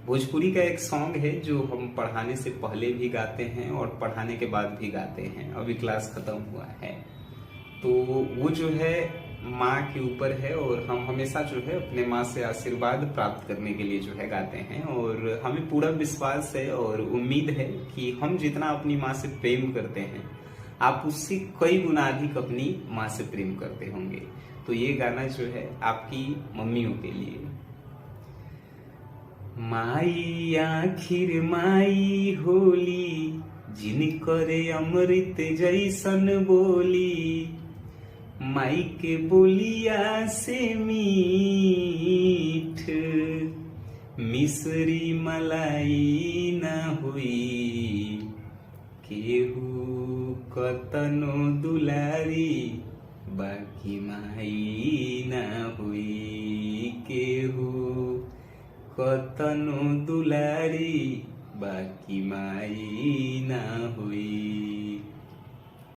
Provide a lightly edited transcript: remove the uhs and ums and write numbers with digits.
भोजपुरी का एक सॉन्ग है जो हम पढ़ाने से पहले भी गाते हैं और पढ़ाने के बाद भी गाते हैं। अभी क्लास खत्म हुआ है तो वो जो है माँ के ऊपर है, और हम हमेशा जो है अपने माँ से आशीर्वाद प्राप्त करने के लिए जो है गाते हैं। और हमें पूरा विश्वास है और उम्मीद है कि हम जितना अपनी माँ से प्रेम करते हैं, आप उससे कई गुना अधिक अपनी माँ से प्रेम करते होंगे। तो ये गाना जो है आपकी मम्मियों के लिए। माई आखिर माई होली, जिनकर अमृत जैसन बोली, माई के बोलिया से मीठ मिसरी मलाई न हुई। केहू कतनो दुलारी, बाकी माई न हुई। केहू कतनो दुलारी, बाकी माई ना हुई।